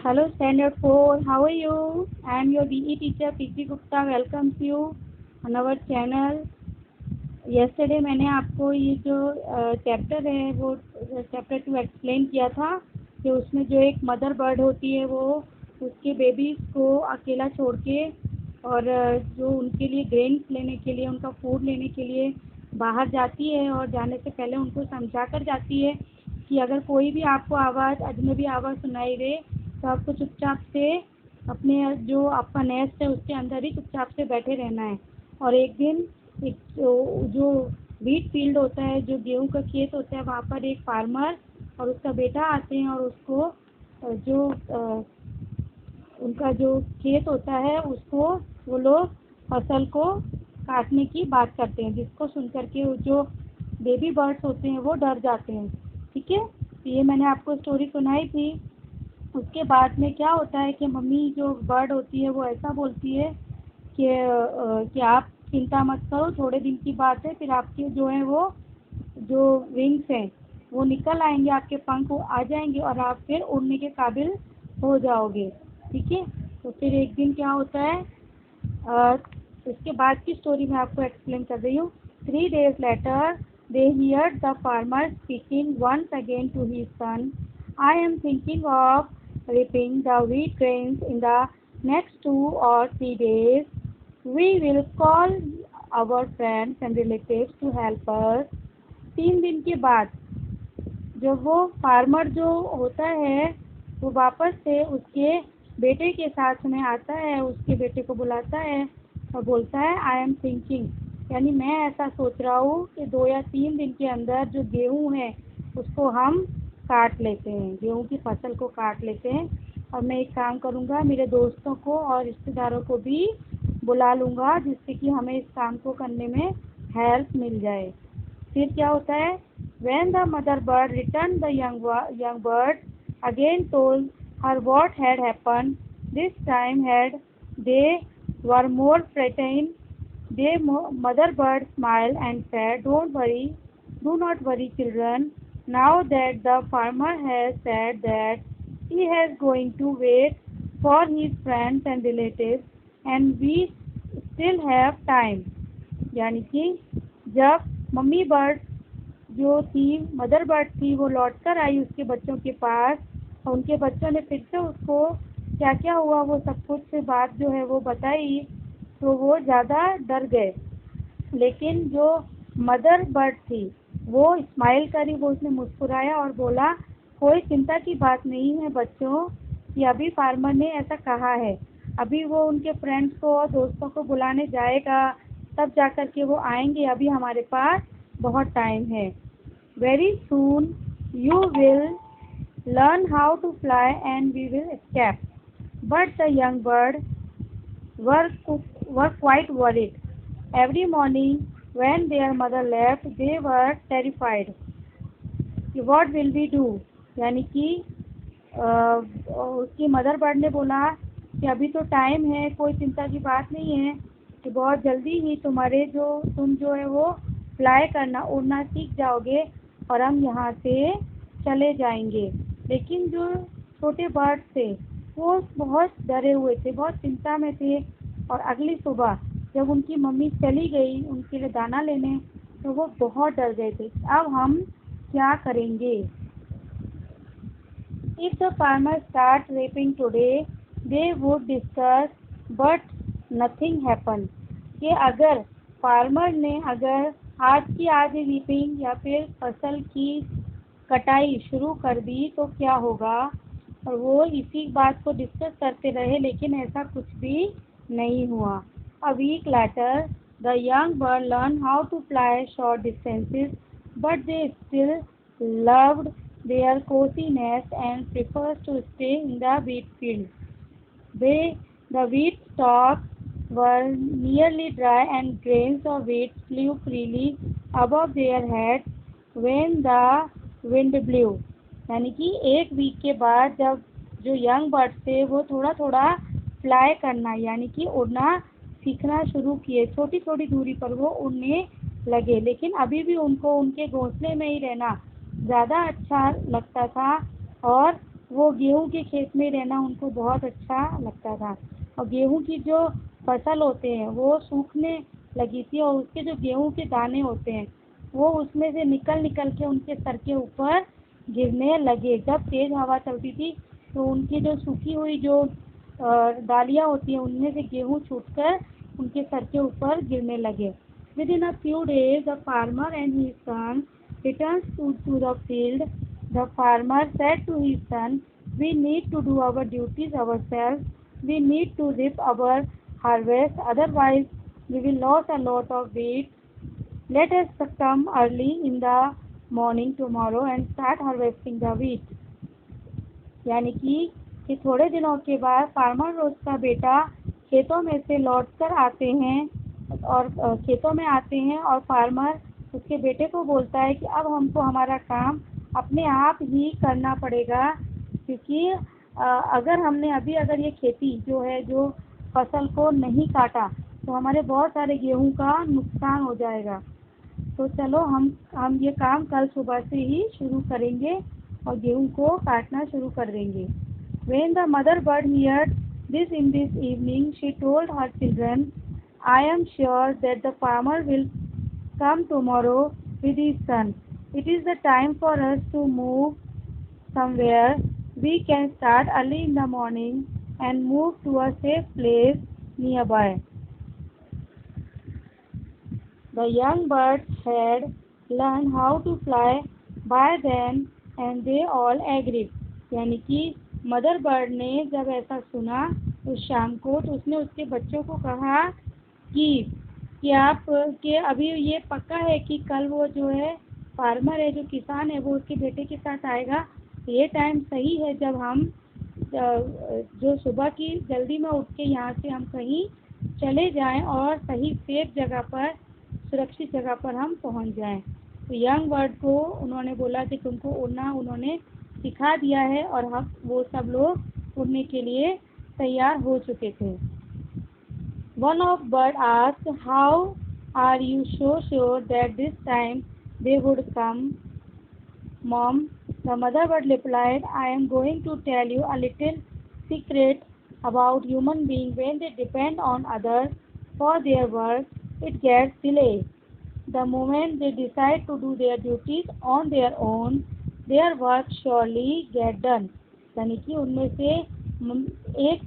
Hello, Standard 4. How are you? I am your BE teacher Preeti Gupta. Welcomes you on our channel. Yesterday मैंने आपको ये जो chapter है वो chapter 2 explain किया था कि उसमें जो एक मदर बर्ड होती है वो उसके बेबीज़ को अकेला छोड़ के और जो उनके लिए ग्रेन्स लेने के लिए, उनका फूड लेने के लिए बाहर जाती है और जाने से पहले उनको समझा कर जाती है कि अगर कोई भी आपको आवाज़, अजनबी आवाज़ सुनाई दे तो आपको चुपचाप से अपने जो आपका नेस्ट है उसके अंदर ही चुपचाप से बैठे रहना है। और एक दिन एक जो व्हीट फील्ड होता है, जो गेहूं का खेत होता है, वहाँ पर एक फार्मर और उसका बेटा आते हैं और उसको जो उनका जो खेत होता है उसको वो लोग फसल को काटने की बात करते हैं, जिसको सुन करके जो बेबी बर्ड्स होते हैं वो डर जाते हैं। ठीक है, तो ये मैंने आपको स्टोरी सुनाई थी। उसके बाद में क्या होता है कि मम्मी जो बर्ड होती है वो ऐसा बोलती है कि आप चिंता मत करो, थोड़े दिन की बात है, फिर आपके जो है वो जो विंग्स हैं वो निकल आएंगे, आपके पंख आ जाएंगे और आप फिर उड़ने के काबिल हो जाओगे। ठीक है, तो फिर एक दिन क्या होता है, इसके बाद की स्टोरी मैं आपको एक्सप्लेन कर रही हूँ। 3 days later they heard the farmer speaking once again to his son. I am thinking of reaping the wheat grains in the next 2 or 3 days. We will call our friends and relatives to help us. 3 दिन के बाद जब वो farmer जो होता है वो वापस से उसके बेटे के साथ में आता है, उसके बेटे को बुलाता है और बोलता है आई एम थिंकिंग, यानी मैं ऐसा सोच रहा हूँ कि 2 या 3 दिन के अंदर जो गेहूँ है उसको हम काट लेते हैं, गेहूँ की फसल को काट लेते हैं। और मैं एक काम करूँगा, मेरे दोस्तों को और रिश्तेदारों को भी बुला लूँगा जिससे कि हमें इस काम को करने में हेल्प मिल जाए। फिर क्या होता है, when the mother bird returned, the young bird again told her what had happened. This time had they were more frightened. The mother bird smiled and said, "Don't worry, do not worry, children. Now that the farmer has said that he is going to wait for his friends and relatives, and we still have time." यानी कि जब mummy bird जो थी, mother bird थी, वो लौट कर आई उसके बच्चों के पास और उनके बच्चों ने फिर से उसको क्या क्या हुआ वो सब कुछ बात जो है वो बताई, तो वो ज़्यादा डर गए। लेकिन जो मदर बर्ड थी वो स्माइल करी, वो उसने मुस्कुराया और बोला कोई चिंता की बात नहीं है बच्चों, कि अभी फार्मर ने ऐसा कहा है, अभी वो उनके फ्रेंड्स को और दोस्तों को बुलाने जाएगा, तब जाकर के वो आएंगे, अभी हमारे पास बहुत टाइम है। Very soon you will learn how to fly and we will escape. But the young birds were quite worried. Every morning when their mother left, they were terrified. What will we do? यानी कि उसकी mother bird ने बोला कि अभी तो time है, कोई चिंता की बात नहीं है, कि बहुत जल्दी ही तुम जो है वो फ्लाई करना, उड़ना सीख जाओगे और हम यहाँ से चले जाएंगे। लेकिन जो छोटे बर्ड थे वो बहुत डरे हुए थे, बहुत चिंता में थे। और अगली सुबह जब उनकी मम्मी चली गई उनके लिए दाना लेने, तो वो बहुत डर गए थे, अब हम क्या करेंगे। If the farmer starts reaping today, they would discuss, but nothing happened. कि अगर फार्मर ने अगर आज की आज रीपिंग या फिर फसल की कटाई शुरू कर दी तो क्या होगा, और वो इसी बात को डिस्कस करते रहे, लेकिन ऐसा कुछ भी नहीं हुआ। A week later, the young bird learned how to fly short distances, but they still loved their cozy nest and prefers to stay in the wheat field. The wheat stalks were nearly dry and grains of wheat flew freely above their heads when the wind blew. यानी कि एक week के बाद जब जो young bird थे वो थोड़ा थोड़ा फ्लाई करना यानी कि उड़ना सीखना शुरू किए, छोटी छोटी दूरी पर वो उड़ने लगे, लेकिन अभी भी उनको उनके घोंसले में ही रहना ज़्यादा अच्छा लगता था और वो गेहूं के खेत में रहना उनको बहुत अच्छा लगता था। और गेहूं की जो फसल होते हैं वो सूखने लगी थी और उसके जो गेहूं के दाने होते हैं वो उसमें से निकल निकल के उनके सर के ऊपर गिरने लगे। जब तेज हवा चलती थी तो उनकी जो सूखी हुई जो डालियाँ होती हैं उनमें से गेहूं छूटकर उनके सर के ऊपर गिरने लगे। Within a few days, the farmer and his son returned to the field. The farmer said to his son, "We need to do our duties ourselves. We need to reap our harvest, otherwise we will lose a lot of wheat. Let us come early in the morning tomorrow and start harvesting the wheat." यानी कि थोड़े दिनों के बाद farmer और उसका बेटा खेतों में से लौटकर आते हैं और खेतों में आते हैं और फार्मर उसके बेटे को बोलता है कि अब हमको हमारा काम अपने आप ही करना पड़ेगा, क्योंकि अगर हमने अगर ये खेती जो है जो फसल को नहीं काटा तो हमारे बहुत सारे गेहूं का नुकसान हो जाएगा। तो चलो हम ये काम कल सुबह से ही शुरू करेंगे और गेहूं को काटना शुरू कर देंगे। When the mother bird heard this in this evening, she told her children, "I am sure that the farmer will come tomorrow with his son. It is the time for us to move somewhere. We can start early in the morning and move to a safe place nearby." The young birds had learned how to fly by then and they all agreed. यानी कि mother bird ने जब ऐसा सुना उस शाम को तो उसने उसके बच्चों को कहा कि आप कि अभी ये पक्का है कि कल वो जो है फार्मर है जो किसान है वो उसके बेटे के साथ आएगा। ये टाइम सही है जब हम जो सुबह की जल्दी में उठ के यहाँ से हम कहीं चले जाएं और सही सेफ जगह पर सुरक्षित जगह पर हम पहुँच जाएं। तो यंग बर्ड को उन्होंने बोला कि तुमको उड़ना उन्होंने सिखा दिया है और हम वो सब लोग उड़ने के लिए तैयार हो चुके थे। One of bird asked, "How are you so sure that this time they would come, Mom?" The mother bird replied, "I am going to tell you a little secret about human beings. When they depend on others for their work, it gets delayed. The moment they decide to do their duties on their own, their work surely get done." यानी कि उनमें से एक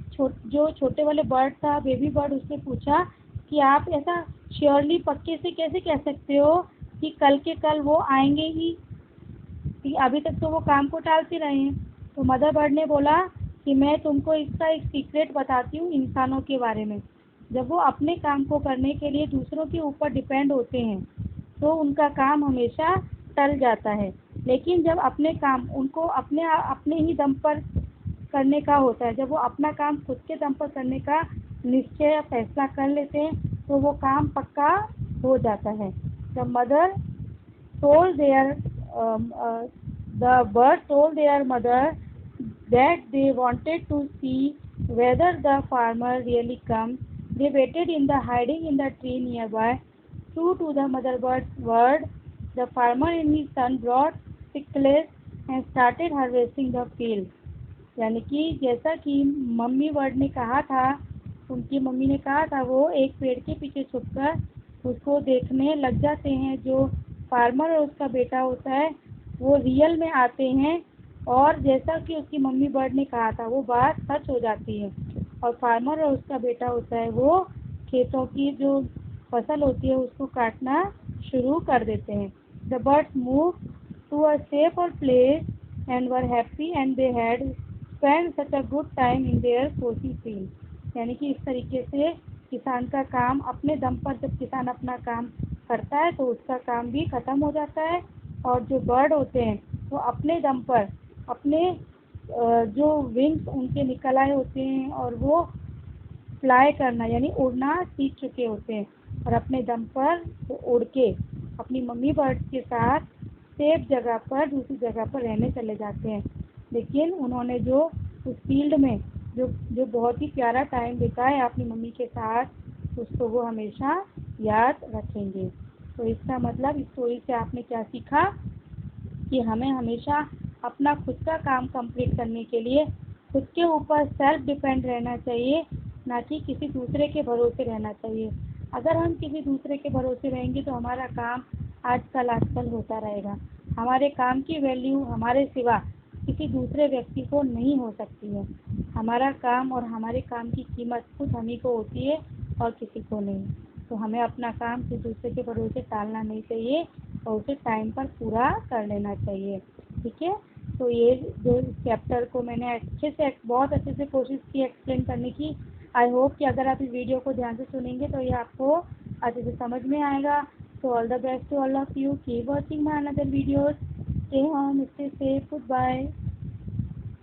जो छोटे वाले bird था baby bird, उसने पूछा कि आप ऐसा श्योरली पक्के से कैसे कह सकते हो कि कल के कल वो आएंगे ही, कि अभी तक तो वो काम को टालते रहे हैं। तो मदर बर्ड ने बोला कि मैं तुमको इसका एक सीक्रेट बताती हूँ इंसानों के बारे में। जब वो अपने काम को करने के लिए दूसरों के ऊपर डिपेंड होते हैं तो उनका काम हमेशा टल जाता है, लेकिन जब अपने काम उनको अपने ही दम पर करने का होता है, जब वो अपना काम खुद के दम पर करने का निश्चय या फैसला कर लेते हैं तो वो काम पक्का हो जाता है। The mother told their the bird told their mother that they wanted to see whether the farmer really comes. They waited in the hiding in the tree nearby. True to the mother bird's word, the farmer and his son brought sickles and started harvesting the field. यानी कि जैसा कि mummy bird ने कहा था, उनकी mummy ने कहा था, वो एक पेड़ के पीछे छुपकर उसको देखने लग जाते हैं। जो फार्मर और उसका बेटा होता है वो रियल में आते हैं और जैसा कि उसकी मम्मी बर्ड ने कहा था वो बात सच हो जाती है और फार्मर और उसका बेटा होता है वो खेतों की जो फसल होती है उसको काटना शुरू कर देते हैं। The birds move to a safer place and were happy and they had spend such a good time in their cosy field. यानी कि इस तरीके से किसान का काम अपने दम पर, जब किसान अपना काम करता है तो उसका काम भी ख़त्म हो जाता है और जो बर्ड होते हैं वो अपने दम पर अपने जो विंग्स उनके निकल आए होते हैं और वो फ्लाई करना यानी उड़ना सीख चुके होते हैं और अपने दम पर वो उड़ के अपनी मम्मी बर्ड के साथ सेफ जगह पर दूसरी जगह पर रहने चले जाते हैं। लेकिन उन्होंने जो उस फील्ड में जो बहुत ही प्यारा टाइम बिताया अपनी मम्मी के साथ उसको वो हमेशा याद रखेंगे। तो इसका मतलब इस स्टोरी से आपने क्या सीखा कि हमें हमेशा अपना खुद का काम कंप्लीट करने के लिए खुद के ऊपर सेल्फ डिपेंड रहना चाहिए, ना कि किसी दूसरे के भरोसे रहना चाहिए। अगर हम किसी दूसरे के भरोसे रहेंगे तो हमारा काम आजकल होता रहेगा। हमारे काम की वैल्यू हमारे सिवा किसी दूसरे व्यक्ति को नहीं हो सकती है। हमारा काम और हमारे काम की कीमत खुद हम ही को होती है और किसी को नहीं। तो हमें अपना काम किसी दूसरे के भरोसे टालना नहीं चाहिए और उसे टाइम पर पूरा कर लेना चाहिए। ठीक है, तो ये जो चैप्टर को मैंने बहुत अच्छे से कोशिश की एक्सप्लेन करने की। आई होप कि अगर आप इस वीडियो को ध्यान से सुनेंगे तो ये आपको अच्छे से समझ में आएगा। So all the best to all of you. Keep watching my another videos. Stay home, stay safe. Goodbye.